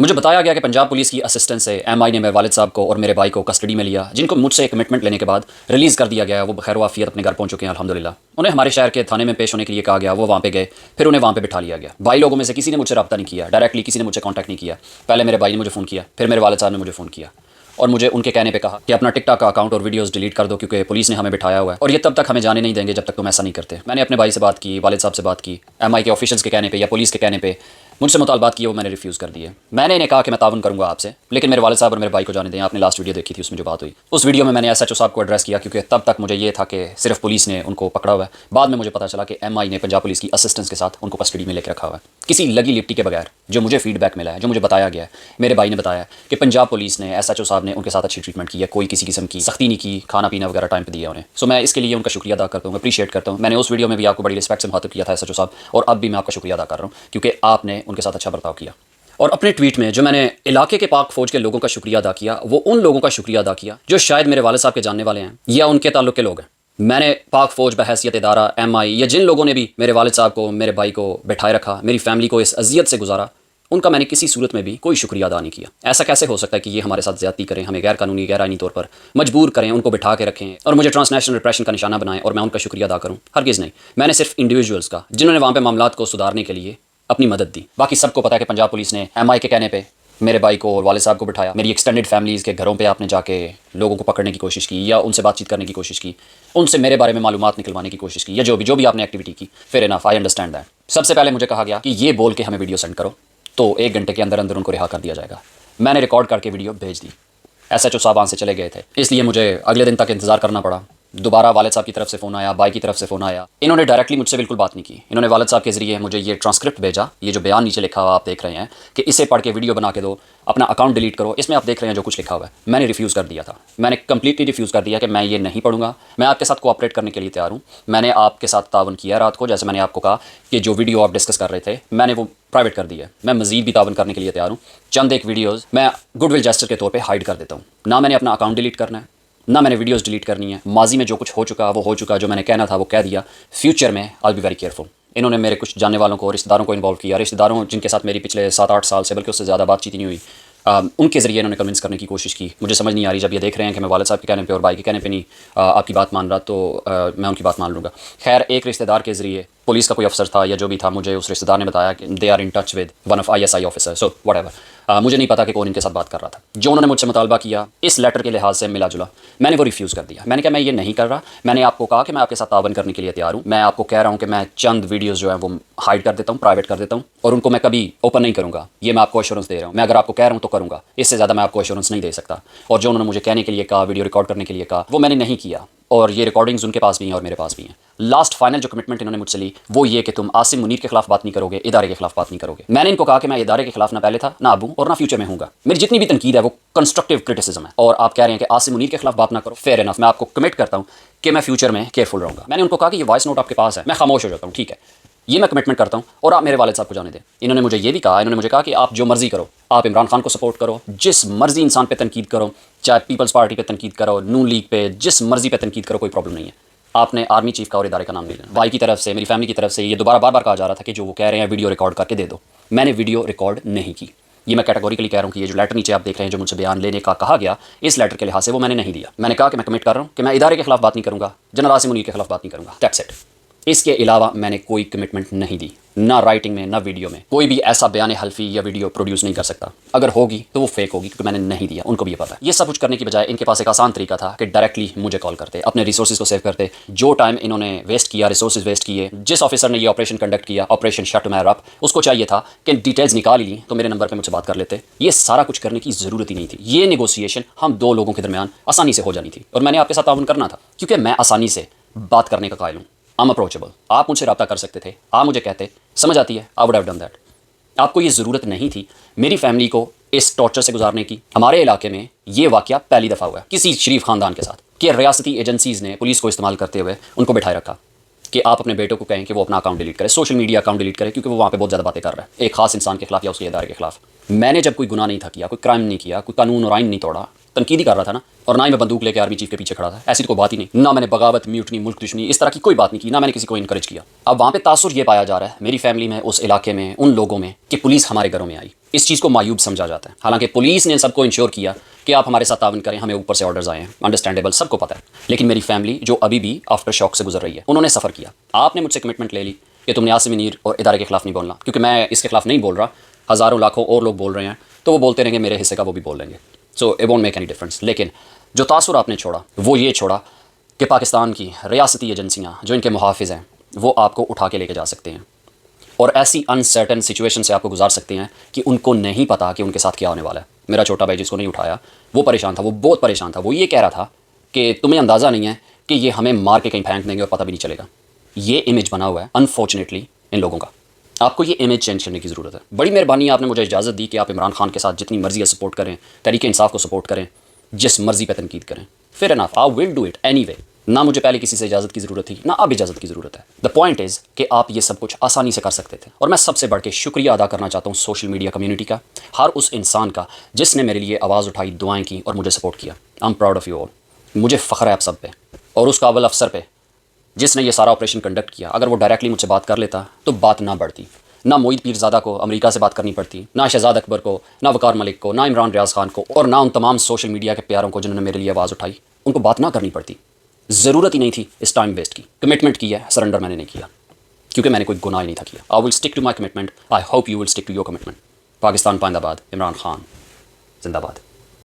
मुझे बताया गया कि पंजाब पुलिस की असिस्टेंस से एमआई ने मेरे वालिद साहब को और मेरे भाई को कस्टडी में लिया, जिनको मुझसे कमिटमेंट लेने के बाद रिलीज़ कर दिया गया। वो खैर वाफियत अपने घर पहुंच चुके हैं अल्हम्दुलिल्लाह। उन्हें हमारे शहर के थाने में पेश होने के लिए कहा गया, वो वहाँ पे गए, फिर उन्हें वहाँ पे बिठा लिया गया। भाई लोगों में से किसी ने मुझसे रब्ता नहीं किया, डायरेक्टली किसी ने मुझसे कॉन्टैक्ट नहीं किया। पहले मेरे भाई ने मुझे फ़ोन किया, फिर मेरे वालिद साहब ने मुझे फ़ोन किया और मुझे उनके कहने पे कहा कि अपना टिकटॉक का अकाउंट और वीडियोस डिलीट कर दो, क्योंकि पुलिस ने हमें बिठाया हुआ है और ये तब तक हमें जाने नहीं देंगे जब तक तुम ऐसा नहीं करते। मैंने अपने भाई से बात की, वालिद साहब से बात की, एमआई के ऑफिशियल्स के कहने पे या पुलिस के कहने पे मुझसे मुतालबात किए, वो मैंने रिफ्यूज़ कर दिए। मैंने इन्हें कहा कि मैं ताउन करूँगा आपसे, लेकिन मेरे वालिद साहब और मेरे भाई को जाने दें। आपने लास्ट वीडियो देखी थी, उसमें जो बात हुई, उस वीडियो में मैंने एसएचओ साहब को एड्रेस किया, क्योंकि तब तक मुझे ये था कि सिर्फ पुलिस ने उनको पकड़ा हुआ है। बाद में मुझे पता चला कि एमआई ने पंजाब पुलिस की असिस्टेंस के साथ उनको कस्टडी में लेकर रखा हुआ है, किसी लगी लिपटी के बगैर। जो मुझे फीडबैक मिला है, जो मुझे बताया गया है, मेरे भाई ने बताया कि पंजाब पुलिस ने, एसएचओ साहब ने उनके साथ अच्छी ट्रीटमेंट की है, कोई किसी किस्म की सख्ती नहीं की, खाना पीना वगैरह टाइम पे दिया उन्हें। सो मैं इसके लिए उनका शुक्रिया अदा करता हूँ, अप्रीशिएट करता हूँ। मैंने उस वीडियो में भी आपको बड़ी रिस्पेक्ट से मुखातिब किया था एसएचओ साहब, और अब भी मैं आपका शुक्रिया अदा कर रहा हूँ, क्योंकि आपने उनके साथ अच्छा बर्ताव किया। और अपने ट्वीट में जो मैंने इलाके के पाक फौज के लोगों का शुक्रिया अदा किया, वो उन लोगों का शुक्रिया अदा किया जो शायद मेरे वालिद साहब के जानने वाले हैं या उनके ताल्लुक के लोग हैं। मैंने पाक फौज बहैसियत इदारा, एमआई, या जिन लोगों ने भी मेरे वालिद साहब को, मेरे भाई को बैठाए रखा, मेरी फैमिली को इस अजियत से गुजारा, उनका मैंने किसी सूरत में भी कोई शुक्रिया अदा नहीं किया। ऐसा कैसे हो सकता है कि ये हमारे साथ ज्यादती करें, हमें गैर कानूनी, गैर आईनी तौर पर मजबूर करें, उनको बिठा के रखें और मुझे ट्रांसनेशनल रिप्रेशन का निशाना बनाएं और मैं उनका शुक्रिया अदा करूँ? हरगिज़ नहीं। मैंने सिर्फ इंडिविजुअल्स का, जिन्होंने वहाँ पे मामलात को सुधारने के लिए अपनी मदद दी। बाकी सबको पता है कि पंजाब पुलिस ने एमआई के कहने पे मेरे भाई को और वालिद साहब को बिठाया। मेरी एक्सटेंडेड फैमिलीज़ के घरों पे आपने जाके लोगों को पकड़ने की कोशिश की या उनसे बातचीत करने की कोशिश की, उनसे मेरे बारे में मालूमात निकलवाने की कोशिश की, या जो भी आपने एक्टिविटी की। Fair enough, I understand that. सबसे पहले मुझे कहा गया कि ये बोल के हमें वीडियो सेंड करो, तो 1 घंटे के अंदर अंदर उनको रिहा कर दिया जाएगा। मैंने रिकॉर्ड करके वीडियो भेज दी। एसएचओ साहब वहाँ से चले गए थे, इसलिए मुझे अगले दिन तक इंतजार करना पड़ा। दोबारा वालिद साहब की तरफ से फ़ोन आया, भाई की तरफ से फ़ोन आया। इन्होंने डायरेक्टली मुझसे बिल्कुल बात नहीं की। इन्होंने वालिद साहब के ज़रिए मुझे ये ट्रांसक्रिप्ट भेजा, ये जो बयान नीचे लिखा हुआ आप देख रहे हैं कि इसे पढ़ के वीडियो बना के दो, अपना अकाउंट डिलीट करो। इसमें आप देख रहे हैं जो कुछ लिखा हुआ है। मैंने रिफ्यूज़ कर दिया था, मैंने कंप्लीटली रिफ्यूज़ कर दिया कि मैं ये नहीं पढ़ूंगा। मैं आपके साथ कोऑपरेट करने के लिए तैयार हूँ। मैंने आपके साथ तावन किया रात को, जैसे मैंने आपको कहा कि जो वीडियो आप डिस्कस कर रहे थे मैंने वो प्राइवेट कर दिया है। मैं मज़ीद भी तावन करने के लिए तैयार हूँ। चंद एक वीडियोज़ मैं गुडविल जेस्चर के तौर पर हाइड कर देता हूँ। ना मैंने अपना अकाउंट डिलीट करना है, ना मैंने वीडियोस डिलीट करनी है। माजी में जो कुछ हो चुका वो हो चुका, जो मैंने कहना था वो कह दिया। फ्यूचर में आई बी वेरी केयरफुल। इन्होंने मेरे कुछ जानने वालों को, रिश्तेदारों को इन्वॉल्व किया, रिश्तेदारों जिनके साथ मेरी पिछले 7-8 साल से, बल्कि उससे ज़्यादा बातचीत ही नहीं हुई, उनके ज़रिए इन्होंने कन्विंस करने की कोशिश की। मुझे समझ नहीं आ रही, जब ये देख रहे हैं कि मैं वालिद साहब के कहने पे और भाई के कहने पे नहीं आपकी बात मान रहा, तो मैं उनकी बात मान लूँगा। खैर, एक रिश्तेदार के ज़रिए, पुलिस का कोई अफसर था या जो भी था, मुझे उस रिश्तेदार ने बताया कि they are in touch with one of ISI officer, so whatever. मुझे नहीं पता कि कौन इनके साथ बात कर रहा था। जो उन्होंने मुझसे मुतालबा किया इस लेटर के लिहाज से मिला जुला, मैंने वो रिफ्यूज़ कर दिया। मैंने कहा मैं ये नहीं कर रहा। मैंने आपको कहा कि मैं आपके साथ तावन करने के लिए तैयार हूँ। मैं आपको कह रहा हूँ कि मैं चंद वीडियोज़ जो है वो हाइड कर देता हूँ, प्राइवेट कर देता हूँ, और उनको मैं कभी ओपन नहीं करूँगा। ये मैं आपको एश्योरेंस दे रहा हूँ। मैं अगर आपको कह रहा हूँ तो करूँगा, इससे ज़्यादा मैं आपको एश्योरेंस नहीं दे सकता। और जो उन्होंने मुझे कहने के लिए कहा, वीडियो रिकॉर्ड करने के लिए कहा, वो मैंने नहीं किया। और ये रिकॉर्डिंग्स उनके पास भी हैं और मेरे पास भी हैं। लास्ट फाइनल जो कमिटमेंट इन्होंने मुझसे ली वो ये कि तुम आसिम मुनीर के खिलाफ बात नहीं करोगे, इदारे के खिलाफ बात नहीं करोगे। मैंने इनको कहा कि मैं इदारे के खिलाफ ना पहले था, ना अब हूं और ना फ्यूचर में हूँगा। मेरी जितनी भी तनकीद है वो कंस्ट्रक्टिव क्रिटिसिज्म है, और आप कह रहे हैं कि आसिम मुनीर के खिलाफ बात ना करो। फेयर इनफ, मैं आपको कमिट करता हूँ कि मैं फ्यूचर में केयरफुल रहूँगा। मैंने उनको कहा कि ये वॉइस नोट आपके पास है, मैं खामोश हो जाता हूँ, ठीक है, ये मैं कमिटमेंट करता हूँ, और आप मेरे वालिद साहब को जाने दें। इन्होंने मुझे ये भी कहा, इन्होंने मुझे कहा कि आप जो मर्जी करो, आप इमरान खान को सपोर्ट करो, जिस मर्जी इंसान पे तनकीद करो, चाहे पीपल्स पार्टी पे तनकीद करो, नून लीग पे, जिस मर्जी पे तनकीद करो, कोई प्रॉब्लम नहीं है। आपने आर्मी चीफ का और इदारे का नाम नहीं लेना। भाई की तरफ से, मेरी फैमिली की तरफ से ये दोबारा बार बार कहा जा रहा था कि जो वो कह रहे हैं वीडियो रिकॉर्ड करके दे दो। मैंने वीडियो रिकॉर्ड नहीं की। ये मैं कैटेगोरिकली कह रहा हूँ कि ये जो लेटर नीचे आप देख रहे हैं जो मुझसे बयान लेने का कहा गया, इस लेटर के लिहाज से वो मैंने नहीं दिया। मैंने कहा कि मैं कमिट कर रहा हूँ कि मैं इदारे के खिलाफ बात नहीं करूँगा, जनरल आसिम मुनीर के खिलाफ बात नहीं करूँगा। That's it. इसके अलावा मैंने कोई कमिटमेंट नहीं दी, ना राइटिंग में ना वीडियो में। कोई भी ऐसा बयान हल्फी या वीडियो प्रोड्यूस नहीं कर सकता। अगर होगी तो वो फेक होगी, क्योंकि मैंने नहीं दिया। उनको भी ये पता है। ये सब कुछ करने की बजाय इनके पास एक आसान तरीका था कि डायरेक्टली मुझे कॉल करते, अपने रिसोर्सेज को सेव करते। जो टाइम इन्होंने वेस्ट किया, रिसोर्सेज वेस्ट किए, जिस ऑफिसर ने ये ऑपरेशन कंडक्ट किया, ऑपरेशन शट मैर अप, उसको चाहिए था कि डिटेल्स निकाल ही ली तो मेरे नंबर पर मुझसे बात कर लेते। ये सारा कुछ करने की ज़रूरत ही नहीं थी। ये नेगोशिएशन हम 2 लोगों के दरमियान आसानी से हो जानी थी, और मैंने आपके साथ ताउन करना था, क्योंकि मैं आसानी से बात करने का कायल हूँ। I'm approachable। आप मुझसे रब्ता कर सकते थे, आप मुझे कहते, समझ आती है, I would have done that। आपको ये ज़रूरत नहीं थी मेरी फैमिली को इस टॉर्चर से गुजारने की। हमारे इलाके में ये वाक़या पहली दफ़ा हुआ है किसी शरीफ ख़ानदान के साथ कि रियासती एजेंसीज़ ने पुलिस को इस्तेमाल करते हुए उनको बिठाए रखा कि आप अपने बेटों को कहें कि वो अपना अकाउंट डिलीट करे, सोशल मीडिया अकाउंट डिलीट करे, क्योंकि वो वहाँ पे बहुत ज़्यादा बातें कर रहा है एक खास इंसान के खिलाफ या उसके इदारे के खिलाफ। मैंने जब कोई गुनाह नहीं था किया, कोई क्राइम नहीं किया, कोई कानून और आइन नहीं तोड़ा, तनकीदी कर रहा था ना, और ना ही मैं बंदूक लेके आर्मी चीफ के पीछे खड़ा था, ऐसी तो कोई बात ही नहीं। ना मैंने बगावत, म्यूटनी, मुल्क दुश्मनी इस तरह की कोई बात नहीं की, ना मैंने किसी को इनकरेज किया। अब वहाँ पे तासुर ये पाया जा रहा है मेरी फैमिली में, उस इलाके में, उन लोगों में, कि पुलिस हमारे घरों में आई। इस चीज़ को मायूब समझा जाता है, हालांकि पुलिस ने सबको इंश्योर किया कि आप हमारे साथ तावन करें, हमें ऊपर से ऑर्डर्स आए हैं, अंडरस्टैंडेबल, सबको पता है। लेकिन मेरी फैमिली जो अभी भी आफ्टर शॉक से गुजर रही है, उन्होंने सफ़र किया। आपने मुझसे कमिटमेंट ले ली कि तुमने आसिम मुनीर और इदारे के खिलाफ नहीं बोलना, क्योंकि मैं इसके खिलाफ नहीं बोल रहा, हज़ारों लाखों और लोग बोल रहे हैं, तो वो बोलते रहेंगे, मेरे हिस्से का वो भी बोल लेंगे, so it won't make any difference. लेकिन जो तासुर आपने छोड़ा वो ये छोड़ा कि पाकिस्तान की रियासती एजेंसियाँ जो इनके मुहाफ़िज़ हैं वो आपको उठा के लेके जा सकते हैं, और ऐसी अनसर्टन सिचुएशन से आपको गुजार सकते हैं कि उनको नहीं पता कि उनके साथ क्या होने वाला है। मेरा छोटा भाई जिसको नहीं उठाया वो परेशान था, वो बहुत परेशान था। वो ये कह रहा था कि तुम्हें अंदाज़ा नहीं है कि ये हमें मार के कहीं फेंक देंगे और पता भी नहीं चलेगा। ये इमेज बना हुआ है अनफॉर्चुनेटली इन लोगों का। आपको ये इमेज चेंज करने की ज़रूरत है। बड़ी मेहरबानी आपने मुझे इजाज़त दी कि आप इमरान खान के साथ जितनी मर्जी है सपोर्ट करें, तहरीक इंसाफ को सपोर्ट करें, जिस मर्जी पे तनकीद करें, फिर enough, I will do it anyway. ना मुझे पहले किसी से इजाज़त की ज़रूरत थी, ना अब इजाज़त की ज़रूरत है। द पॉइंट इज़ कि आप ये सब कुछ आसानी से कर सकते थे। और मैं सबसे बढ़ के शुक्रिया अदा करना चाहता हूँ सोशल मीडिया कम्युनिटी का, हर उस इंसान का जिसने मेरे लिए आवाज़ उठाई, दुआएं की और मुझे सपोर्ट किया। I am proud of you all. मुझे फ़ख्र है आप सब पे, और उस काबिल अफसर पे जिसने ये सारा ऑपरेशन कंडक्ट किया। अगर वो डायरेक्टली मुझसे बात कर लेता तो बात ना बढ़ती, ना मोईद पीरज़ादा को अमेरिका से बात करनी पड़ती, ना शहजाद अकबर को, ना वकार मलिक को, ना इमरान रियाज खान को, और ना उन तमाम सोशल मीडिया के प्यारों को जिन्होंने मेरे लिए आवाज़ उठाई, उनको बात ना करनी पड़ती। ज़रूरत ही नहीं थी इस टाइम वेस्ट की। कमिटमेंट की है, सरेंडर मैंने नहीं किया, क्योंकि मैंने कोई गुनाह ही नहीं था किया। I will stick to my commitment, I hope you will stick to your commitment. Pakistan पाइंदाबाद, इमरान खान जिंदाबाद।